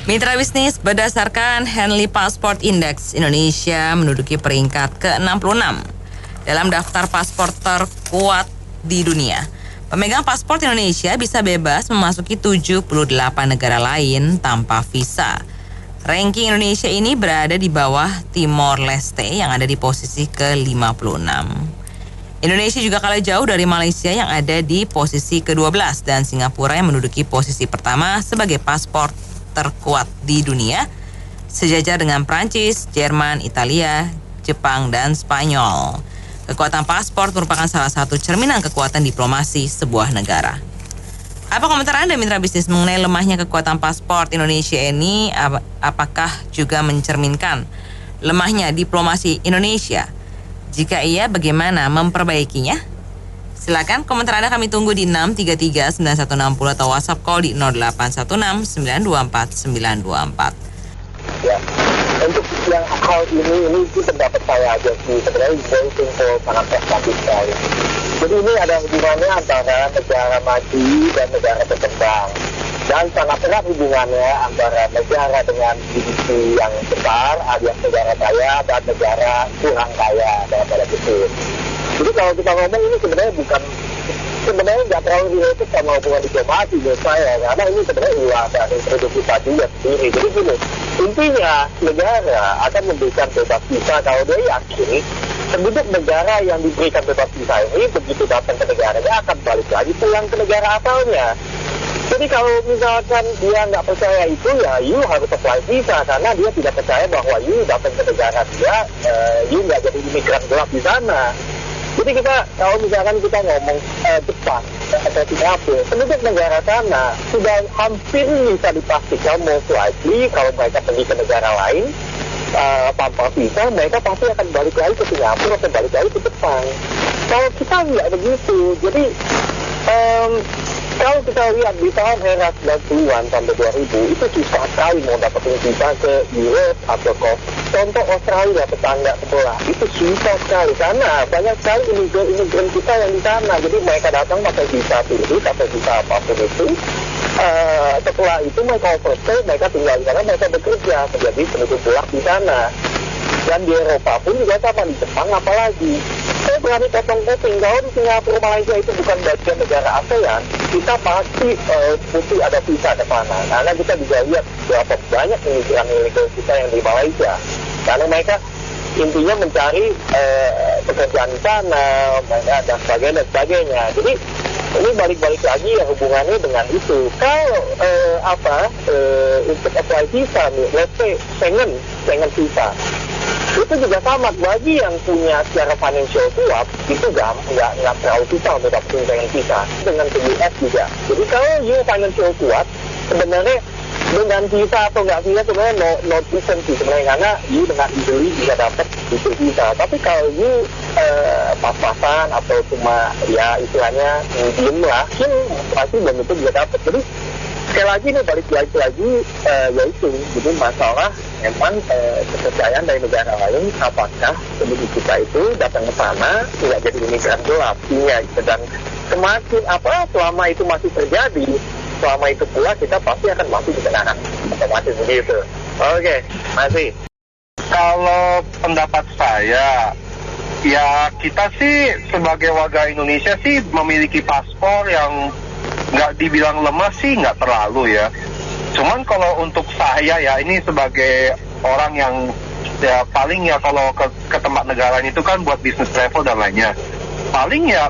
Mitra bisnis, berdasarkan Henley Passport Index, Indonesia menduduki peringkat ke-66 dalam daftar paspor terkuat di dunia. Pemegang paspor Indonesia bisa bebas memasuki 78 negara lain tanpa visa. Ranking Indonesia ini berada di bawah Timor Leste yang ada di posisi ke-56. Indonesia juga kalah jauh dari Malaysia yang ada di posisi ke-12 dan Singapura yang menduduki posisi pertama sebagai paspor terkuat di dunia, sejajar dengan Prancis, Jerman, Italia, Jepang, dan Spanyol. Kekuatan paspor merupakan salah satu cerminan kekuatan diplomasi sebuah negara. Apa komentar Anda, mitra bisnis, mengenai lemahnya kekuatan paspor Indonesia ini? Apakah juga mencerminkan lemahnya diplomasi Indonesia? Jika iya, bagaimana memperbaikinya? Silakan komentar Anda kami tunggu di 633-9160 atau WhatsApp call di 0816-924-924. Ya, untuk yang hal ini itu pendapat saya aja sih, sebenarnya very simple, sangat pragmatis sekali. Jadi ini ada hubungannya antara negara maju dan negara berkembang. Dan sangat erat hubungannya antara negara dengan GDP yang besar, alias negara kaya, dan negara kurang kaya dalam tanda kutip. Jadi kalau kita ngomong ini sebenarnya nggak terlalu related sama hubungan diplomasi menurut saya, karena ini sebenarnya ulah dari produksi tadi ya sendiri. Jadi gini, intinya negara akan memberikan bebas visa kalau dia yakin penduduk negara yang diberikan bebas visa ini begitu datang ke negaranya akan balik lagi pulang ke negara asalnya. Jadi kalau misalkan dia nggak percaya itu, ya you harus apply visa karena dia tidak percaya bahwa you datang ke negara dia, you nggak jadi imigran gelap di sana. Jadi kalau misalkan kita ngomong Jepang atau Singapura, penduduk negara sana sudah hampir bisa dipastikan most likely kalau mereka pergi ke negara lain tanpa visa, mereka pasti akan balik lagi ke Singapura atau balik lagi ke Jepang. Kalau kita nggak begitu, jadi kalau kita lihat di tahun era 90-an sampai 2000 itu susah sekali mau dapetin visa ke Europe atau ke contoh Australia, tetangga sebelah, itu susah sekali karena banyak sekali imigran kita yang di sana. Jadi mereka datang pakai visa turis atau visa apapun itu. Setelah itu mereka overstay, mereka tinggal di sana, mereka bekerja menjadi penduduk gelap di sana. Dan di Eropa pun juga sama, di Jepang apalagi. Saya berani potong kuping, kalau di Singapura, Malaysia itu bukan bagian negara ASEAN, kita pasti butuh ada visa ke sana. Karena kita bisa lihat berapa banyak imigran ilegal kita yang di Malaysia. Karena mereka intinya mencari pekerjaan di sana, dan sebagainya. Jadi ini balik-balik lagi ya hubungannya dengan itu. Kalau untuk apply visa nih, let's say Schengen visa, itu juga sama bagi yang punya secara financial kuat, itu nggak terlalu susah untuk dapetin Schengen visa. Dengan ke US juga. Jadi kalau you financial kuat, sebenarnya dengan visa atau nggak visa sebenarnya no difference sih sebenarnya, karena you dengan easily bisa dapat itu visa. Tapi kalau you pas-pasan atau cuma ya istilahnya medium lah, pasti belum itu bisa dapat. Jadi sekali lagi nih balik lagi yaitu jadi masalah memang kepercayaan dari negara lain, apakah penduduk kita itu datang ke sana tidak jadi imigran gelap ya, gitu. Dan semakin selama itu masih terjadi, selama itu pula kita pasti akan masuk di tengah otomatis begitu. Oke, masih. Kalau pendapat saya, ya kita sih sebagai warga Indonesia sih memiliki paspor yang nggak dibilang lemah sih, nggak terlalu ya. Cuman kalau untuk saya ya, ini sebagai orang yang ya paling ya kalau ke tempat negara itu kan buat bisnis travel dan lainnya. Paling ya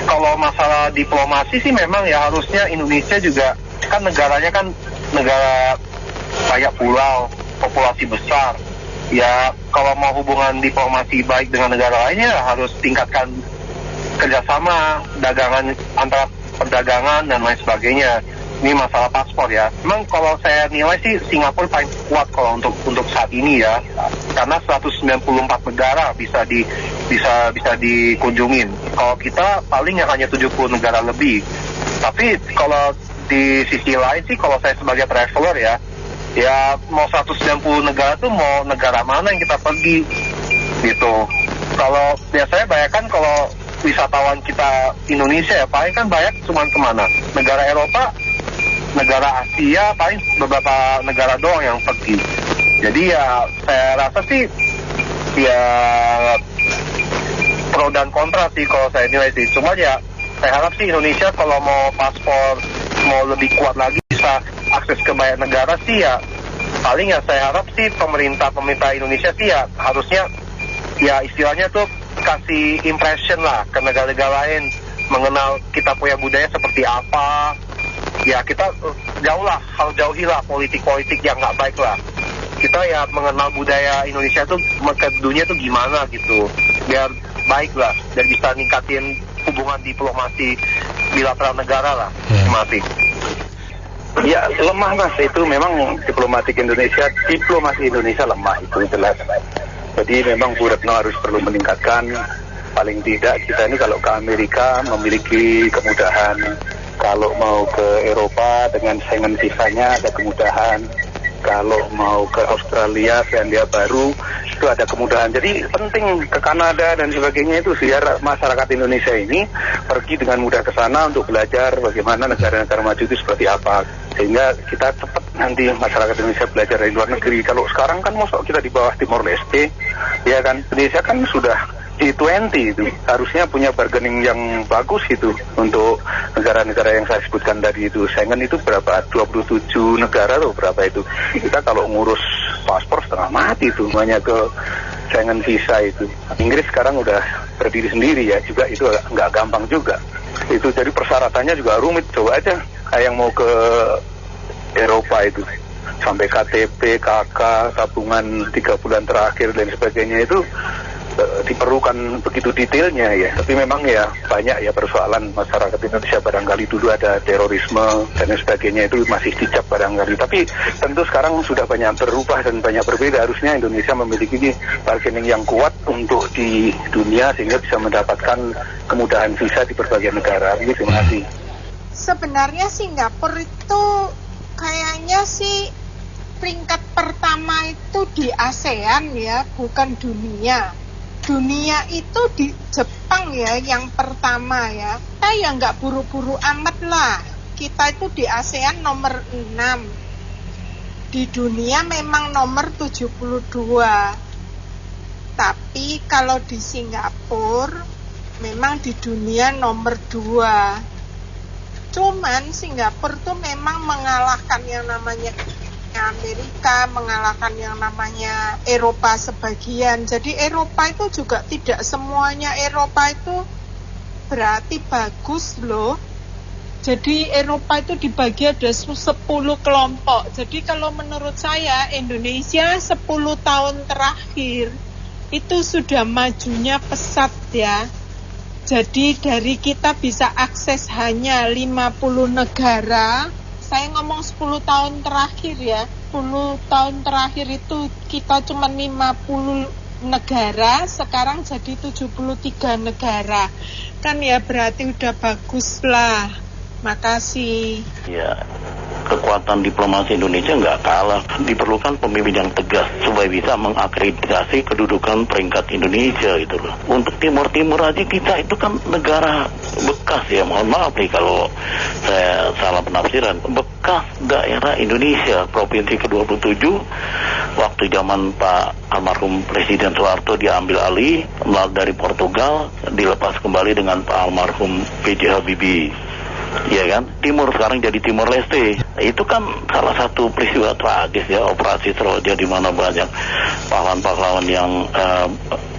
kalau masalah diplomasi sih memang ya harusnya Indonesia juga kan negaranya kan negara banyak pulau, populasi besar. Ya kalau mau hubungan diplomasi baik dengan negara lainnya harus tingkatkan kerjasama dagangan antara perdagangan dan lain sebagainya. Ini masalah paspor ya. Memang kalau saya nilai sih Singapura paling kuat kalau untuk saat ini ya. Karena 194 negara bisa dikunjungin. Kalau kita paling hanya 70 negara lebih. Tapi kalau di sisi lain sih kalau saya sebagai traveler ya mau 190 negara tuh mau negara mana yang kita pergi gitu. Kalau biasanya bayangkan kalau wisatawan kita Indonesia ya paling kan banyak cuma kemana? Negara Eropa negara Asia paling beberapa negara doang yang pergi. Jadi ya saya rasa sih ya pro dan kontra sih kalau saya nilai sih. Cuma ya saya harap sih Indonesia kalau mau paspor mau lebih kuat lagi bisa akses ke banyak negara sih ya paling ya saya harap sih pemerintah Indonesia sih ya harusnya ya istilahnya tuh kasih impression lah ke negara-negara lain mengenal kita punya budaya seperti apa. Ya kita harus jauhilah politik-politik yang nggak baik lah. Kita ya mengenal budaya Indonesia tuh ke dunia tuh gimana gitu. Biar baik lah, dan bisa ningkatin hubungan diplomasi bilateral negara lah. Terima kasih. Ya lemah mas, itu memang diplomasi Indonesia lemah itu jelas. Jadi memang Bu Retno harus perlu meningkatkan. Paling tidak kita ini kalau ke Amerika memiliki kemudahan, kalau mau ke Eropa dengan Schengen visanya ada kemudahan, kalau mau ke Australia Selandia Baru itu ada kemudahan. Jadi penting ke Kanada dan sebagainya itu biar masyarakat Indonesia ini pergi dengan mudah ke sana untuk belajar bagaimana negara-negara maju itu seperti apa, sehingga kita cepat nanti masyarakat Indonesia belajar dari luar negeri. Kalau sekarang kan masuk kita di bawah Timor Leste, ya kan Indonesia kan sudah G20 itu harusnya punya bargaining yang bagus itu untuk negara-negara yang saya sebutkan tadi itu. Schengen itu berapa? 27 negara atau berapa itu. Kita kalau ngurus paspor setengah mati itu, semuanya ke Schengen visa itu. Inggris sekarang udah berdiri sendiri ya, juga itu nggak gampang juga. Itu jadi persyaratannya juga rumit. Coba aja yang mau ke Eropa itu sampai KTP, KK, tabungan 3 bulan terakhir dan sebagainya itu diperlukan begitu detailnya ya. Tapi memang ya banyak ya persoalan masyarakat Indonesia, barangkali dulu ada terorisme dan sebagainya itu masih dicap barangkali. Tapi tentu sekarang sudah banyak berubah dan banyak berbeda. Harusnya Indonesia memiliki bargaining yang kuat untuk di dunia sehingga bisa mendapatkan kemudahan visa di berbagai negara. Terima kasih. Sebenarnya Singapura itu kayaknya sih peringkat pertama itu di ASEAN ya, bukan dunia. Dunia itu di Jepang ya yang pertama ya. Kita ya nggak buru-buru amat lah. Kita itu di ASEAN nomor 6. Di dunia memang nomor 72. Tapi kalau di Singapura memang di dunia nomor 2. Cuman Singapura tuh memang mengalahkan yang namanya Amerika, mengalahkan yang namanya Eropa sebagian. Jadi Eropa itu juga tidak semuanya Eropa itu berarti bagus loh. Jadi Eropa itu dibagi ada 10 kelompok. Jadi kalau menurut saya Indonesia 10 tahun terakhir itu sudah majunya pesat ya. Jadi dari kita bisa akses hanya 50 negara. Saya ngomong 10 tahun terakhir ya. 10 tahun terakhir itu kita cuma 50 negara, sekarang jadi 73 negara. Kan ya berarti udah bagus lah. Makasih. Ya, kekuatan diplomasi Indonesia nggak kalah. Diperlukan pemimpin yang tegas supaya bisa mengakreditasi kedudukan peringkat Indonesia gitu loh. Untuk Timur aja kita itu kan negara bekas ya. Mohon maaf nih kalau saya salah penafsiran. Bekas daerah Indonesia, provinsi ke-27. Waktu zaman Pak almarhum Presiden Soeharto diambil alih dari Portugal, dilepas kembali dengan Pak almarhum B.J. Habibie. Ya kan, Timur sekarang jadi Timor Leste. Itu kan salah satu peristiwa tragis ya, operasi Seroja di mana banyak pahlawan-pahlawan yang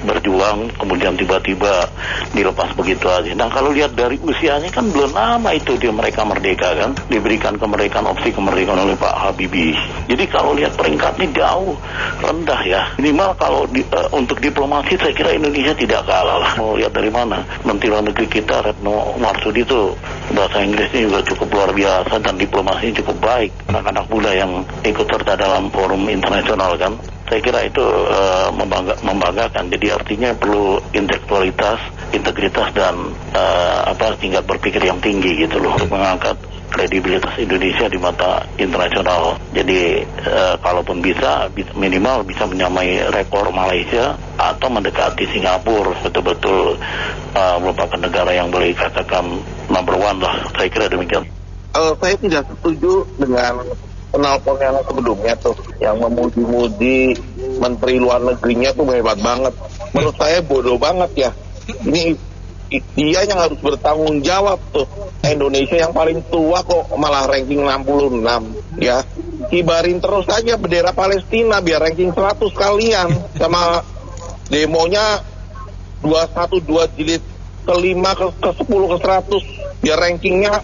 berjuang kemudian tiba-tiba dilepas begitu aja. Nah kalau lihat dari usianya kan belum lama itu mereka merdeka kan, diberikan kemerdekaan, opsi kemerdekaan oleh Pak Habibie. Jadi kalau lihat peringkatnya jauh rendah ya. Minimal kalau untuk diplomasi saya kira Indonesia tidak kalah lah. Mau lihat dari mana? Menteri Luar Negeri kita Retno Marsudi itu bahasa Inggrisnya juga cukup luar biasa dan diplomasinya cukup baik. Anak-anak muda yang ikut serta dalam forum internasional kan. Saya kira itu membanggakan. Jadi artinya perlu intelektualitas, integritas dan tingkat berpikir yang tinggi gitu loh untuk mengangkat kredibilitas Indonesia di mata internasional. Jadi kalaupun bisa minimal bisa menyamai rekor Malaysia atau mendekati Singapura, betul-betul merupakan negara yang boleh dikatakan number one lah. Saya kira demikian. Saya tidak setuju dengan penelpon yang sebelumnya tuh, yang memuji-muji Menteri Luar Negerinya tuh hebat banget. Menurut saya bodoh banget ya. Ini dia yang harus bertanggung jawab tuh. Indonesia yang paling tua kok malah ranking 66 ya. Kibarin terus aja bendera Palestina biar ranking 100 kalian. Sama demonya 212 jilid ke-5 ke-10 ke-100 biar rankingnya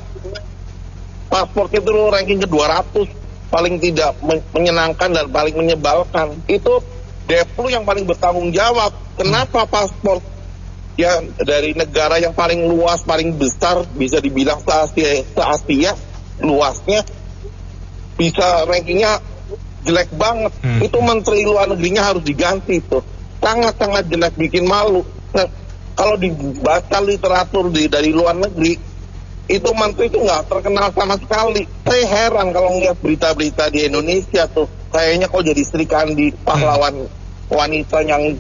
paspor itu ranking ke-200 paling tidak menyenangkan dan paling menyebalkan. Itu Deplu yang paling bertanggung jawab. Kenapa paspor ya dari negara yang paling luas, paling besar, bisa dibilang se-Asia luasnya, bisa rankingnya jelek banget. Itu Menteri Luar Negerinya harus diganti tuh. Sangat-sangat jelek, bikin malu. Nah, kalau dibaca literatur dari luar negeri, itu menteri itu nggak terkenal sama sekali. Saya heran kalau ngeliat berita-berita di Indonesia tuh, kayaknya kok jadi Sri Kandi, pahlawan wanita yang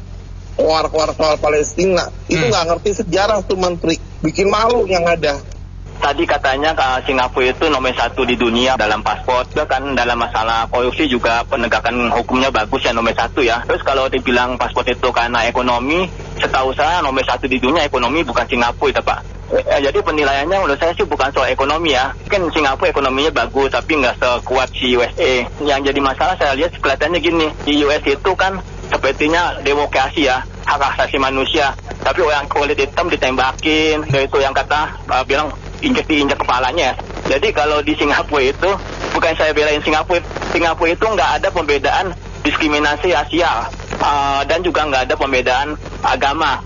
keluar-keluar soal Palestina. Itu nggak ngerti sejarah tuh menteri, bikin malu yang ada. Tadi katanya Singapura itu nomor 1 di dunia dalam paspor. Juga kan dalam masalah korupsi juga penegakan hukumnya bagus ya, nomor 1 ya. Terus kalau dibilang paspor itu karena ekonomi, setahu saya nomor 1 di dunia ekonomi bukan Singapura itu Pak. Jadi penilaiannya menurut saya sih bukan soal ekonomi ya. Mungkin Singapura ekonominya bagus tapi nggak sekuat si USA. Yang jadi masalah saya lihat kelihatannya gini, di US itu kan sepertinya demokrasi ya, hak asasi manusia. Tapi orang kulit hitam ditembakin, itu yang kata bilang injek kepalanya. Jadi kalau di Singapura itu, bukan saya belain Singapura itu nggak ada pembedaan diskriminasi rasial dan juga nggak ada pembedaan agama.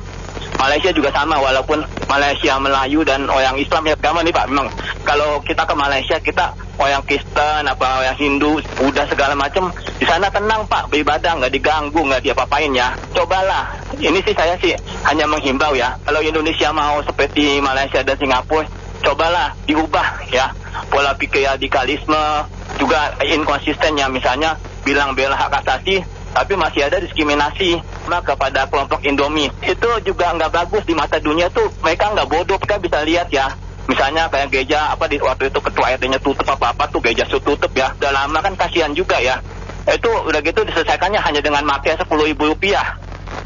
Malaysia juga sama, walaupun Malaysia Melayu dan orang Islam ya agama nih Pak. Memang kalau kita ke Malaysia, kita orang Kristen, orang Hindu, Buddha segala macam, di sana tenang Pak, beribadah, nggak diganggu, nggak diapa-apain ya. Cobalah, ini sih saya sih hanya menghimbau ya. Kalau Indonesia mau seperti Malaysia dan Singapura, cobalah diubah ya. Pola pikir radikalisme, juga inkonsisten ya, misalnya bilang bela hak asasi, tapi masih ada diskriminasi kepada kelompok Indomie. Itu juga nggak bagus di mata dunia tuh. Mereka nggak bodoh, kita bisa lihat ya. Misalnya kayak gereja di waktu itu ketua RT-nya tutup apa tuh, gereja tutup ya. Udah lama kan kasihan juga ya. Itu udah gitu diselesaikannya hanya dengan makai Rp10.000.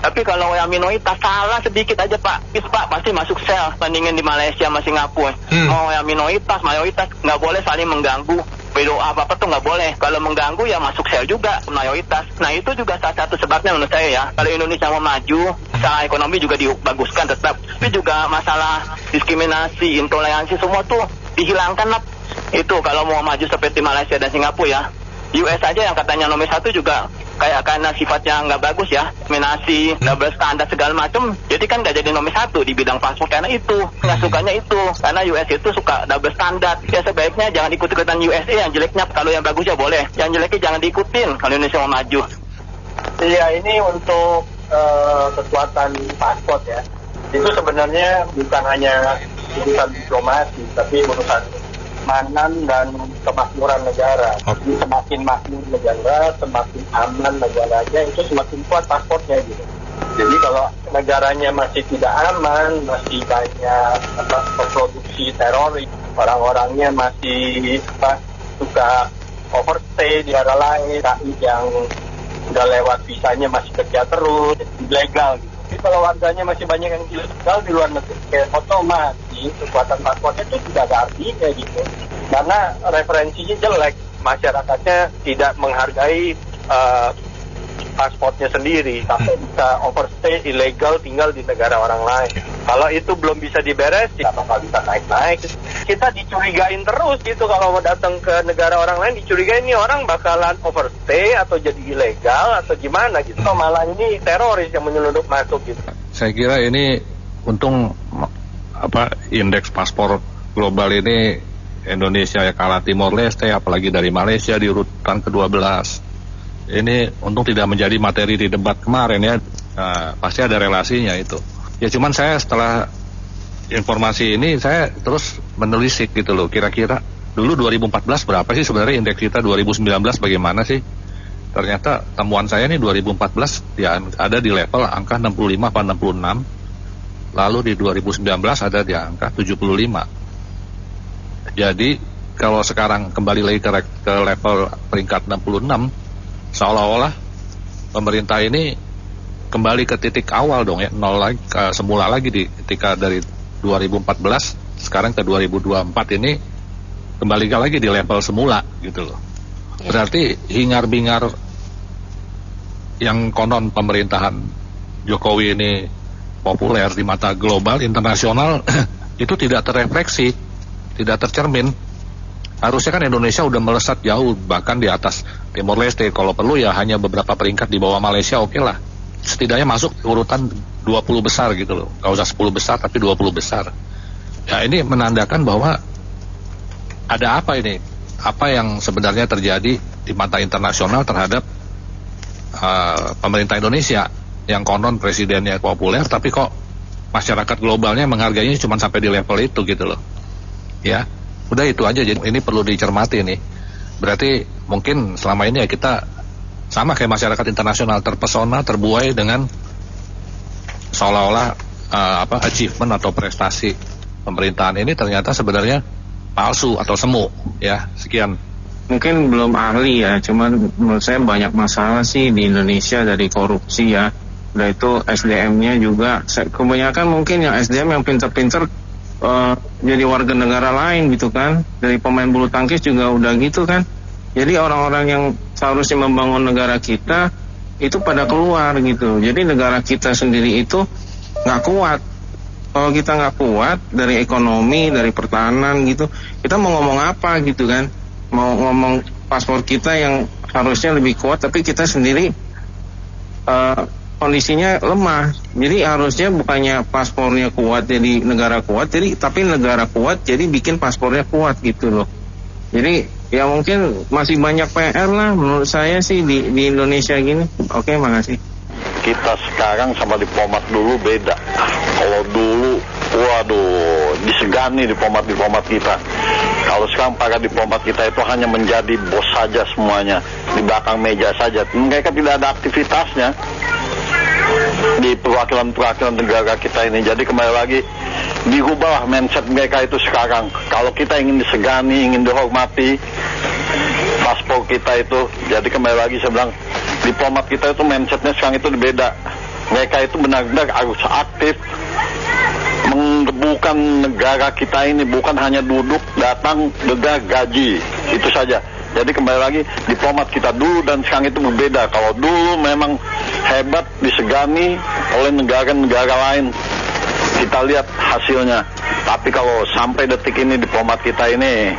Tapi kalau yang minoritas salah sedikit aja Pak, pasti masuk sel. Bandingin di Malaysia sama Singapura. Mau yang minoritas, mayoritas nggak boleh saling mengganggu. Berdoa apa tuh nggak boleh. Kalau mengganggu ya masuk sel juga mayoritas. Nah itu juga salah satu sebabnya menurut saya ya. Kalau Indonesia mau maju, secara ekonomi juga dibaguskan tetap. Tapi juga masalah diskriminasi, intoleransi semua tuh dihilangkan lah. Itu kalau mau maju seperti Malaysia dan Singapura ya. US aja yang katanya nomor 1 juga kayak karena sifatnya nggak bagus ya, diskriminasi, double standar segala macam, jadi kan nggak jadi nomor 1 di bidang paspor karena itu, nggak sukanya itu, karena US itu suka double standar. Ya sebaiknya jangan ikut-ikutan USA yang jeleknya, kalau yang bagus ya boleh, yang jeleknya jangan diikutin kalau Indonesia mau maju. Iya, ini untuk kekuatan paspor ya, itu sebenarnya bukan hanya urusan diplomasi, tapi urusan keamanan dan kemakmuran negara. Jadi semakin makmur negara, semakin aman negaranya, itu semakin kuat paspornya gitu. Jadi kalau negaranya masih tidak aman, masih banyak produksi teroris, orang-orangnya masih suka overstay di negara lain, yang udah lewat visanya masih kerja terus, ilegal gitu. Jadi kalau warganya masih banyak yang ilegal di luar negeri, kayak otomatis kekuatan paspornya itu tidak ada artinya gitu. Karena referensinya jelek, masyarakatnya tidak menghargai paspornya sendiri, sampai bisa overstay, ilegal, tinggal di negara orang lain. Kalau itu belum bisa diberesin, nggak bakal bisa naik-naik. Kita dicurigain terus gitu, kalau mau datang ke negara orang lain dicurigain nih orang bakalan overstay atau jadi ilegal atau gimana gitu. Malah ini teroris yang menyelundup masuk gitu. Saya kira ini untung indeks paspor global ini Indonesia ya kalah Timor Leste, apalagi dari Malaysia di urutan ke-12. Ini untung tidak menjadi materi di debat kemarin ya. Pasti ada relasinya itu. Ya cuman saya setelah informasi ini saya terus menelisik gitu loh. Kira-kira dulu 2014 berapa sih sebenarnya indeks kita, 2019 bagaimana sih? Ternyata temuan saya nih 2014 ya ada di level angka 65 atau 66. Lalu di 2019 ada di angka 75. Jadi kalau sekarang kembali lagi ke level peringkat 66, seolah-olah pemerintah ini kembali ke titik awal dong ya, nol lagi, semula lagi ketika dari 2014 sekarang ke 2024 ini kembali lagi di level semula gitu loh. Berarti hingar-bingar yang konon pemerintahan Jokowi ini populer di mata global, internasional itu tidak terrefleksi, tidak tercermin. Harusnya kan Indonesia udah melesat jauh, bahkan di atas Timor Leste. Kalau perlu ya hanya beberapa peringkat di bawah Malaysia, oke lah. Setidaknya masuk urutan 20 besar gitu loh. Gak usah 10 besar tapi 20 besar. Ya ini menandakan bahwa ada apa ini? Apa yang sebenarnya terjadi di mata internasional terhadap pemerintah Indonesia yang konon presidennya populer, tapi kok masyarakat globalnya menghargainya cuma sampai di level itu gitu loh. Ya, udah itu aja. Jadi ini perlu dicermati nih. Berarti mungkin selama ini ya kita sama kayak masyarakat internasional, terpesona, terbuai dengan seolah-olah achievement atau prestasi pemerintahan ini ternyata sebenarnya palsu atau semu. Ya, sekian. Mungkin belum ahli ya, cuman menurut saya banyak masalah sih di Indonesia dari korupsi ya. Udah itu SDM-nya juga, kebanyakan mungkin yang SDM yang pinter-pinter jadi warga negara lain gitu kan. Dari pemain bulu tangkis juga udah gitu kan. Jadi orang-orang yang seharusnya membangun negara kita itu pada keluar gitu. Jadi negara kita sendiri itu nggak kuat. Kalau kita nggak kuat dari ekonomi, dari pertahanan gitu, kita mau ngomong apa gitu kan? Mau ngomong paspor kita yang harusnya lebih kuat, tapi kita sendiri kondisinya lemah. Jadi harusnya bukannya paspornya kuat jadi negara kuat, tapi negara kuat jadi bikin paspornya kuat gitu loh. Jadi ya mungkin masih banyak PR lah menurut saya sih di Indonesia gini. Oke, makasih. Kita sekarang sama diplomat dulu beda. Kalau dulu, waduh, disegani diplomat kita. Kalau sekarang para diplomat kita itu hanya menjadi bos saja semuanya, di belakang meja saja. Mereka tidak ada aktivitasnya di perwakilan negara kita ini. Jadi kembali lagi, dirubahlah mindset mereka itu sekarang. Kalau kita ingin disegani, ingin dihormati, paspor kita itu, jadi kembali lagi saya bilang, diplomat kita itu mindsetnya sekarang itu beda. Mereka itu benar-benar harus aktif menggebukan negara kita ini, bukan hanya duduk, datang, degah, gaji, itu saja. Jadi kembali lagi, diplomat kita dulu dan sekarang itu berbeda. Kalau dulu memang hebat, disegani oleh negara-negara lain, kita lihat hasilnya. Tapi kalau sampai detik ini diplomat kita ini,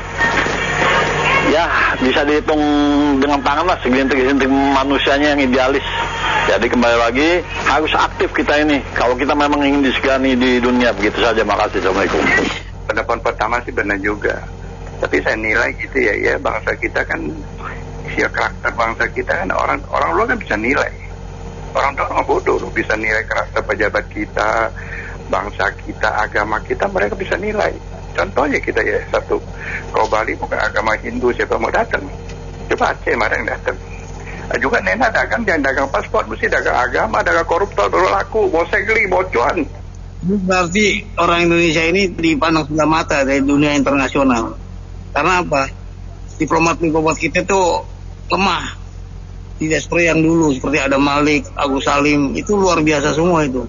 ya bisa dihitung dengan tangan lah segelintir-gelintir manusianya yang idealis. Jadi kembali lagi, harus aktif kita ini kalau kita memang ingin disegani di dunia. Begitu saja, makasih. Assalamualaikum. Pendapat pertama sih benar juga, tapi saya nilai gitu ya bangsa kita kan, karakter bangsa kita kan orang luar kan bisa nilai. Orang bodoh loh bisa nilai karakter pejabat kita, bangsa kita, agama kita, mereka bisa nilai. Contohnya kita ya, satu, kalau Bali bukan agama Hindu, siapa mau datang? Coba Aceh mana yang datang? Juga Nena dagang, jangan dagang paspor, mesti dagang agama, dagang koruptor, baru laku, bosegli, bocuan. Berarti orang Indonesia ini dipandang sebelah mata dari dunia internasional. Karena apa? Diplomat kita itu lemah. Tidak seperti yang dulu, seperti ada Malik, Agus Salim, itu luar biasa semua itu.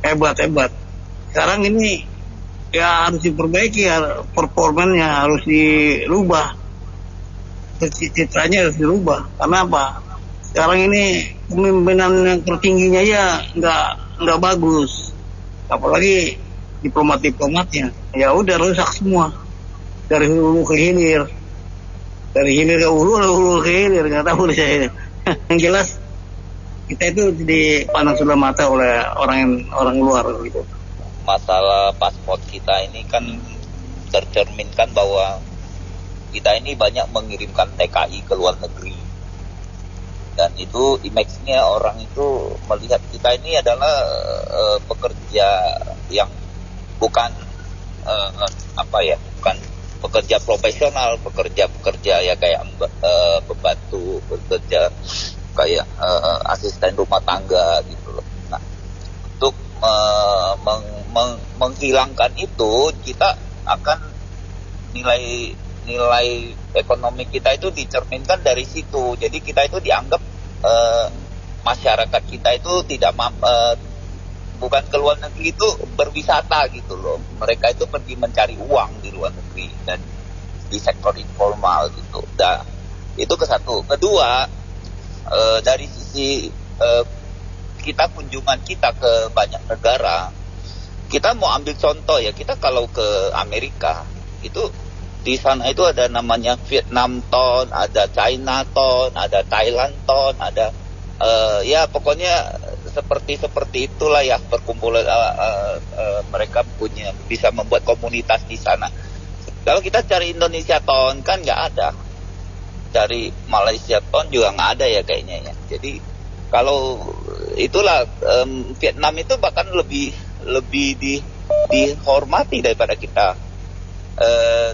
Hebat. Sekarang ini ya harus diperbaiki, ya, performanya harus dirubah. Citranya harus dirubah. Karena apa? Sekarang ini pemimpinan yang tertingginya ya nggak bagus. Apalagi diplomatnya. Ya udah rusak semua. Dari hulu ke hilir. Dari hilir ke hulu, dari hulu ke hilir, nggak tahu deh saya. Yang jelas kita itu dipandang sebelah mata oleh orang luar gitu. Masalah paspor kita ini kan tercerminkan bahwa kita ini banyak mengirimkan TKI ke luar negeri, dan itu image-nya orang itu melihat kita ini adalah pekerja yang bukan bukan pekerja profesional, pekerja ya kayak pembantu, bekerja kayak asisten rumah tangga gitu loh. Nah, untuk menghilangkan itu kita akan nilai ekonomi kita itu dicerminkan dari situ. Jadi kita itu dianggap masyarakat kita itu tidak bukan ke luar negeri itu berwisata gitu loh. Mereka itu pergi mencari uang di luar negeri dan di sektor informal gitu. Nah, itu ke satu. Kedua, dari sisi kita kunjungan kita ke banyak negara, kita mau ambil contoh ya, kita kalau ke Amerika itu di sana itu ada namanya Vietnam Town, ada China Town, ada Thailand Town, ada ya pokoknya seperti itulah ya perkumpulan mereka bisa membuat komunitas di sana. Kalau kita cari Indonesia Town kan nggak ada, cari Malaysia Town juga nggak ada ya kayaknya ya. Jadi kalau itulah Vietnam itu bahkan lebih dihormati daripada kita.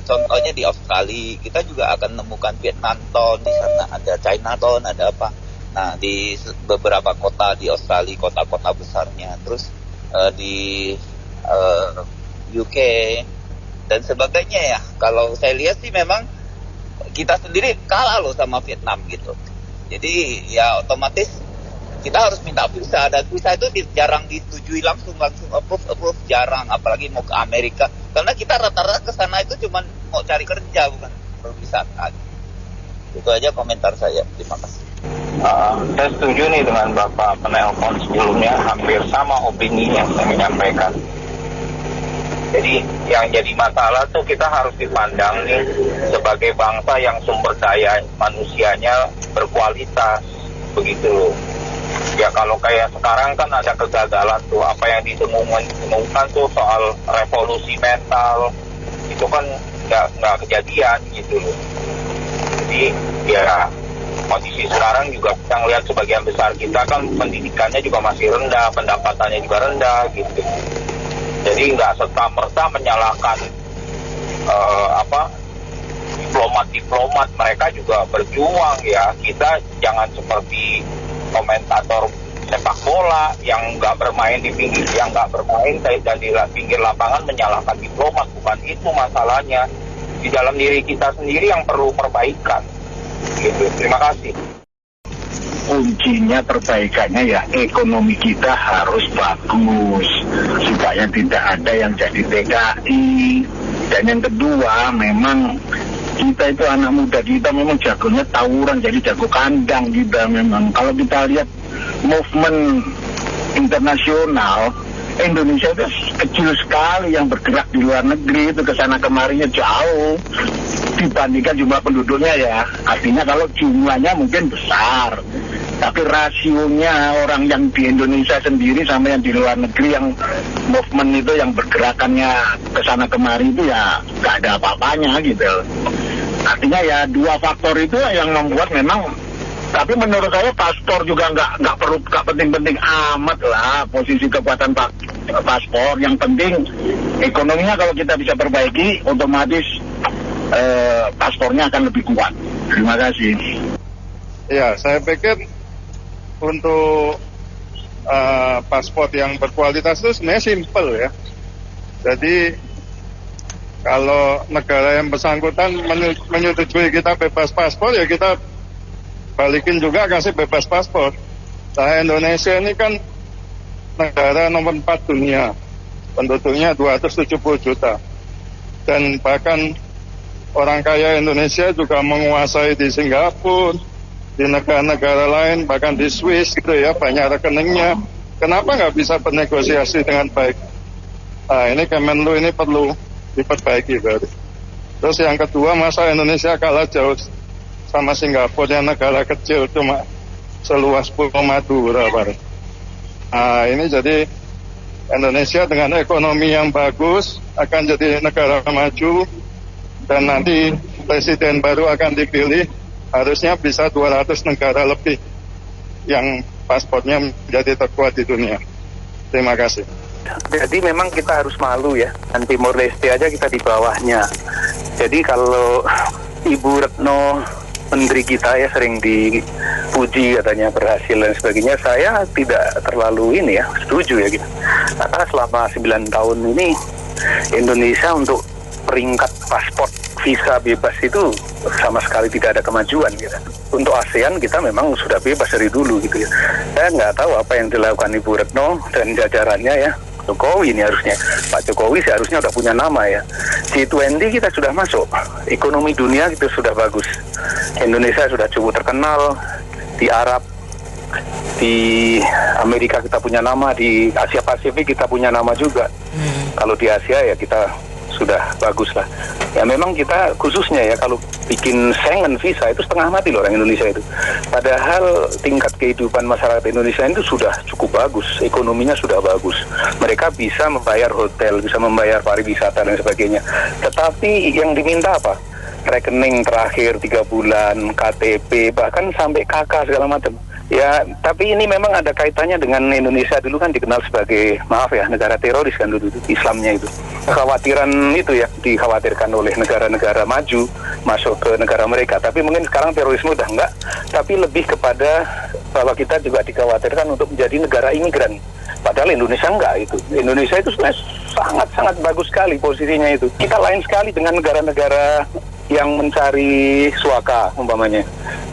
Contohnya di Australia kita juga akan menemukan Vietnam Town, di sana ada China Town, ada apa. Nah, di beberapa kota di Australia, kota-kota besarnya, terus di UK dan sebagainya ya. Kalau saya lihat sih memang kita sendiri kalah loh sama Vietnam gitu. Jadi ya otomatis kita harus minta visa, dan visa itu jarang disetujui langsung approve jarang, apalagi mau ke Amerika. Karena kita rata-rata ke sana itu cuma mau cari kerja, bukan berwisata. Itu aja komentar saya. Terima kasih. Saya setuju nih dengan Bapak penelpon sebelumnya, hampir sama opini yang saya menyampaikan. Jadi yang jadi masalah tuh kita harus dipandang nih sebagai bangsa yang sumber daya manusianya berkualitas, begitu loh. Ya kalau kayak sekarang kan ada kegagalan tuh, apa yang didengungkan tuh soal revolusi mental, itu kan nggak kejadian gitu loh. Jadi ya kondisi sekarang juga kita ngelihat sebagian besar kita kan pendidikannya juga masih rendah, pendapatannya juga rendah gitu. Jadi nggak serta-merta menyalahkan diplomat, mereka juga berjuang ya. Kita jangan seperti komentator sepak bola yang nggak bermain di pinggir, yang nggak bermain dan di pinggir lapangan menyalahkan diplomat. Bukan itu masalahnya. Di dalam diri kita sendiri yang perlu perbaikan. Gitu. Terima kasih. Kuncinya perbaikannya ya ekonomi kita harus bagus supaya tidak ada yang jadi TKI. Dan yang kedua, memang kita itu anak muda, kita memang jagonya tawuran, jadi jago kandang kita memang. Kalau kita lihat movement internasional, Indonesia itu kecil sekali yang bergerak di luar negeri, itu kesana kemarinya jauh dibandingkan jumlah penduduknya ya. Artinya kalau jumlahnya mungkin besar, tapi rasionya orang yang di Indonesia sendiri sama yang di luar negeri yang movement itu, yang bergerakannya kesana kemari itu ya gak ada apa-apanya gitu. Artinya ya dua faktor itu yang membuat memang. Tapi menurut saya paspor juga nggak penting-penting amat lah posisi kekuatan paspor. Yang penting ekonominya kalau kita bisa perbaiki, otomatis paspornya akan lebih kuat. Terima kasih. Ya, saya pikir untuk paspor yang berkualitas itu sebenarnya simpel ya. Jadi kalau negara yang bersangkutan menyetujui kita bebas paspor, ya kita balikin juga kasih bebas paspor. Nah, Indonesia ini kan negara nomor 4 dunia, penduduknya 270 juta, dan bahkan orang kaya Indonesia juga menguasai di Singapura, di negara-negara lain, bahkan di Swiss gitu ya, banyak rekeningnya. Kenapa nggak bisa bernegosiasi dengan baik? Nah, ini Kemenlu ini perlu diperbaiki berarti. Terus yang kedua, masa Indonesia kalah jauh sama Singapura yang negara kecil cuma seluas Pulau Madura. Nah, ini jadi Indonesia dengan ekonomi yang bagus akan jadi negara maju, dan nanti presiden baru akan dipilih, harusnya bisa 200 negara lebih yang paspornya menjadi terkuat di dunia. Terima kasih. Jadi memang kita harus malu ya, dan Timor Leste aja kita di bawahnya. Jadi kalau Ibu Retno, menteri kita ya, sering dipuji katanya berhasil dan sebagainya, saya tidak terlalu ini ya, setuju ya gitu. Karena selama 9 tahun ini Indonesia untuk peringkat paspor visa bebas itu sama sekali tidak ada kemajuan gitu. Untuk ASEAN kita memang sudah bebas dari dulu gitu ya. Saya nggak tahu apa yang dilakukan Ibu Retno dan jajarannya ya. Jokowi ini harusnya, Pak Jokowi seharusnya udah punya nama ya. G20 kita sudah masuk, ekonomi dunia itu sudah bagus. Indonesia sudah cukup terkenal di Arab, di Amerika kita punya nama, di Asia Pasifik kita punya nama juga. Kalau di Asia ya kita sudah bagus lah. Ya memang kita khususnya ya kalau bikin Schengen visa itu setengah mati loh orang Indonesia itu. Padahal tingkat kehidupan masyarakat Indonesia itu sudah cukup bagus, ekonominya sudah bagus. Mereka bisa membayar hotel, bisa membayar pariwisata dan sebagainya. Tetapi yang diminta apa? Rekening terakhir 3 bulan, KTP, bahkan sampai KK segala macam. Ya, tapi ini memang ada kaitannya dengan Indonesia dulu kan dikenal sebagai, maaf ya, negara teroris kan dulu Islamnya itu. Kekhawatiran itu ya dikhawatirkan oleh negara-negara maju masuk ke negara mereka. Tapi mungkin sekarang terorisme udah enggak, tapi lebih kepada bahwa kita juga dikhawatirkan untuk menjadi negara imigran. Padahal Indonesia enggak itu. Indonesia itu sebenarnya sangat-sangat bagus sekali posisinya itu. Kita lain sekali dengan negara-negara yang mencari suaka umpamanya.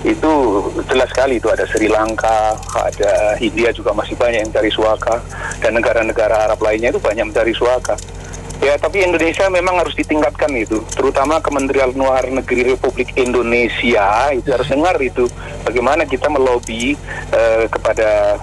Itu jelas sekali itu ada Sri Lanka, ada India juga masih banyak yang mencari suaka, dan negara-negara Arab lainnya itu banyak mencari suaka. Ya, tapi Indonesia memang harus ditingkatkan itu, terutama Kementerian Luar Negeri Republik Indonesia itu harus dengar itu bagaimana kita melobi kepada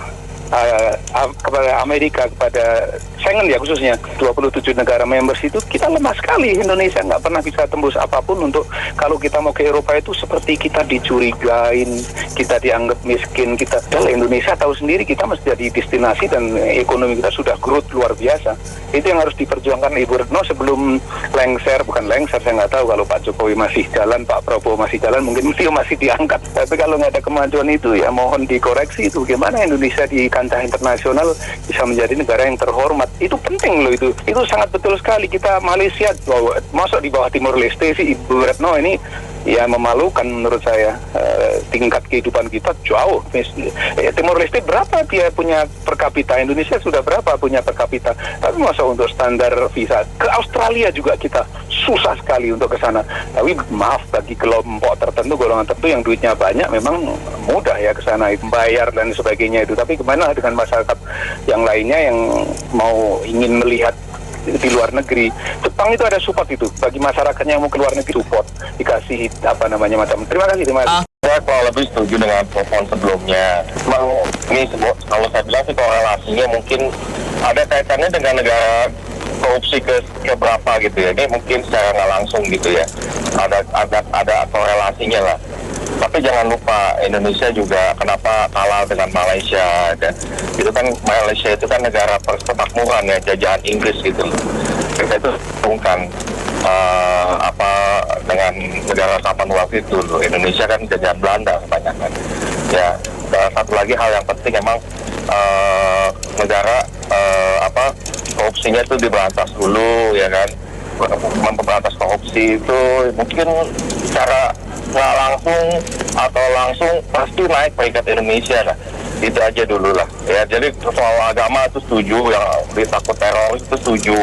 Amerika, kepada Schengen ya khususnya 27 negara members itu kita lemah sekali. Indonesia nggak pernah bisa tembus apapun untuk kalau kita mau ke Eropa itu seperti kita dicurigain, kita dianggap miskin, kita Indonesia tahu sendiri kita mesti jadi destinasi dan ekonomi kita sudah growth luar biasa. Itu yang harus diperjuangkan Ibu Retno sebelum lengser, bukan lengser saya nggak tahu kalau Pak Jokowi masih jalan, Pak Prabowo masih jalan, mungkin masih diangkat. Tapi kalau nggak ada kemajuan itu ya mohon dikoreksi itu bagaimana Indonesia di kancah internasional bisa menjadi negara yang terhormat. Itu penting loh itu sangat betul sekali. Kita Malaysia masuk di bawah Timor Leste sih Ibu Retno ini ya memalukan menurut saya. Tingkat kehidupan kita jauh. Timor Leste berapa dia punya per kapita, Indonesia sudah berapa punya per kapita, tapi masa untuk standar visa ke Australia juga kita susah sekali untuk ke sana. Tapi maaf bagi kelompok tertentu, golongan tertentu yang duitnya banyak memang mudah ya ke sana bayar dan sebagainya itu. Tapi gimana dengan masyarakat yang lainnya yang mau ingin melihat di luar negeri? Jepang itu ada support itu bagi masyarakatnya yang mau ke luar negeri, support dikasih macam. Terima kasih. Saya kurang lebih setuju dengan telepon sebelumnya. Memang ini kalau saya bilang sih korelasinya mungkin ada kaitannya dengan negara korupsi ke berapa gitu ya. Ini mungkin secara nggak langsung gitu ya. Ada korelasinya lah. Tapi jangan lupa Indonesia juga kenapa kalah dengan Malaysia, dan itu kan Malaysia itu kan negara persemakmuran ya, jajahan Inggris gitu. Kita itu bukan dengan negara Commonwealth itu loh. Indonesia kan jajahan Belanda kebanyakan. Ya, satu lagi hal yang penting emang negara korupsinya itu diberantas dulu ya kan. Memberantas korupsi itu mungkin secara nggak langsung atau langsung pasti naik peringkat Indonesia lah. Itu aja dulu lah ya. Jadi soal agama itu setuju, yang ditakut teroris itu setuju.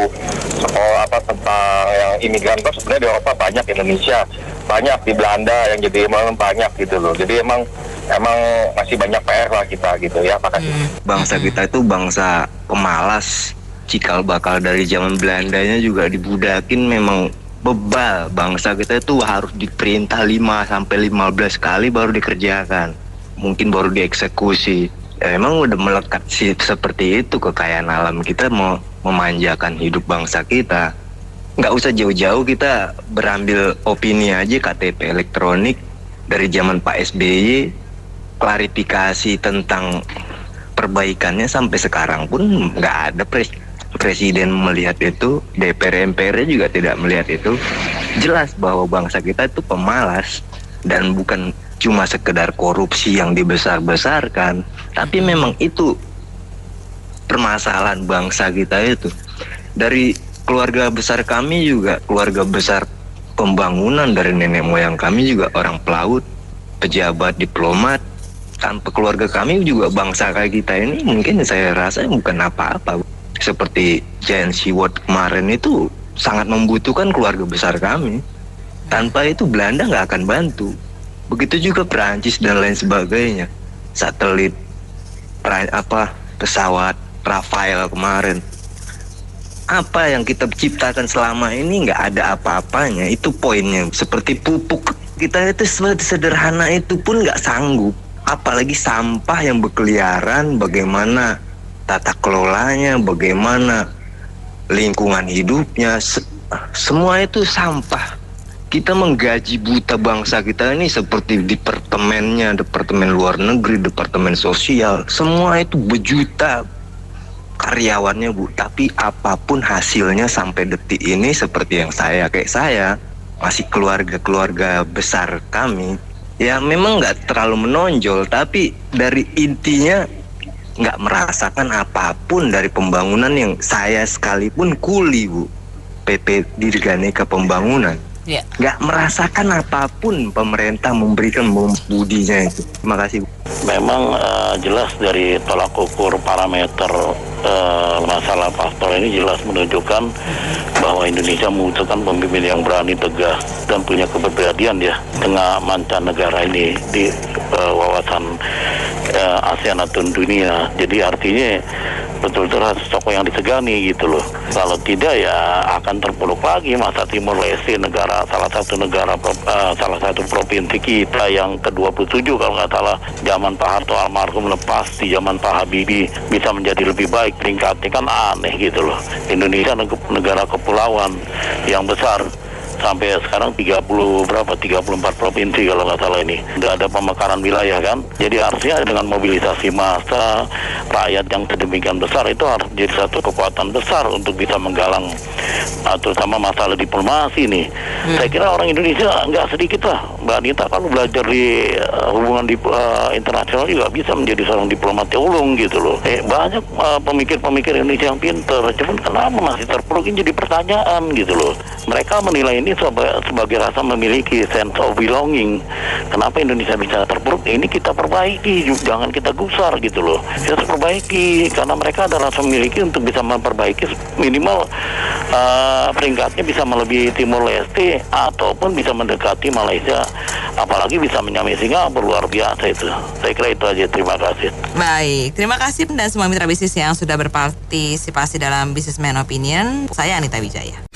Soal tentang yang imigran itu sebenarnya di Eropa banyak, Indonesia banyak, di Belanda yang jadi emang banyak gitu loh. Jadi emang masih banyak PR lah kita gitu ya. Makasih. Bangsa kita itu bangsa pemalas. Cikal bakal dari zaman Belandanya juga dibudakin, memang bebal. Bangsa kita itu harus diperintah 5-15 kali baru dikerjakan, mungkin baru dieksekusi. Ya, memang udah melekat sih seperti itu kekayaan alam kita, mau memanjakan hidup bangsa kita. Nggak usah jauh-jauh, kita berambil opini aja KTP elektronik dari zaman Pak SBY, klarifikasi tentang perbaikannya sampai sekarang pun nggak ada Presiden melihat itu, DPR MPR juga tidak melihat itu. Jelas bahwa bangsa kita itu pemalas, dan bukan cuma sekedar korupsi yang dibesar-besarkan, tapi memang itu permasalahan bangsa kita itu. Dari keluarga besar kami juga keluarga besar pembangunan, dari nenek moyang kami juga orang pelaut, pejabat, diplomat. Tanpa keluarga kami juga bangsa kayak kita ini mungkin saya rasa bukan apa-apa. Seperti Giant Sea World kemarin itu sangat membutuhkan keluarga besar kami. Tanpa itu Belanda nggak akan bantu. Begitu juga Perancis dan lain sebagainya. Satelit, pesawat Rafael kemarin. Apa yang kita ciptakan selama ini nggak ada apa-apanya. Itu poinnya. Seperti pupuk kita itu sederhana itu pun nggak sanggup. Apalagi sampah yang berkeliaran, bagaimana tata kelolanya, bagaimana lingkungan hidupnya, semua itu sampah. Kita menggaji buta bangsa kita ini seperti departemennya, departemen luar negeri, departemen sosial, semua itu berjuta karyawannya Bu. Tapi apapun hasilnya sampai detik ini seperti yang kayak saya, masih keluarga besar kami, ya memang nggak terlalu menonjol, tapi dari intinya nggak merasakan apapun dari pembangunan yang saya sekalipun kuli Bu, PP Dirganeka Pembangunan. Nggak merasakan apapun pemerintah memberikan budinya itu. Terima kasih. Memang jelas dari tolak ukur parameter masalah paspor ini jelas menunjukkan bahwa Indonesia membutuhkan pemimpin yang berani, tegas, dan punya kepribadian ya tengah mancanegara ini di wawasan ASEAN atau dunia. Jadi artinya betul-betul harus tokoh yang disegani gitu loh. Kalau tidak ya akan terpuruk lagi masa Timor Leste, salah satu provinsi kita yang ke-27 kalau nggak salah, zaman Pak Harto almarhum lepas di zaman Pak Habibie bisa menjadi lebih baik peringkatnya, kan aneh gitu loh. Indonesia negara kepulauan yang besar, sampai sekarang 34 provinsi kalau nggak salah ini. Nggak ada pemekaran wilayah kan. Jadi artinya dengan mobilisasi massa, rakyat yang sedemikian besar itu harus jadi satu kekuatan besar untuk bisa menggalang terutama masalah diplomasi nih. Saya kira orang Indonesia nggak sedikit lah, Mbak Anita, kalau belajar di hubungan internasional juga bisa menjadi seorang diplomat ulung gitu loh. Banyak pemikir-pemikir Indonesia yang pinter, cuman kenapa masih terpuruk, ini jadi pertanyaan gitu loh. Mereka menilai ini sebagai rasa memiliki sense of belonging. Kenapa Indonesia bisa terpuruk? Ini kita perbaiki, jangan kita gusar gitu loh. Kita harus perbaiki karena mereka ada rasa memiliki untuk bisa memperbaiki minimal peringkatnya bisa melebihi Timor Leste ataupun bisa mendekati Malaysia, apalagi bisa menyamai Singapura. Luar biasa itu. Saya kira itu aja. Terima kasih. Baik, terima kasih dan semua mitra bisnis yang sudah berpartisipasi dalam Businessman Opinion. Saya Anita Wijaya.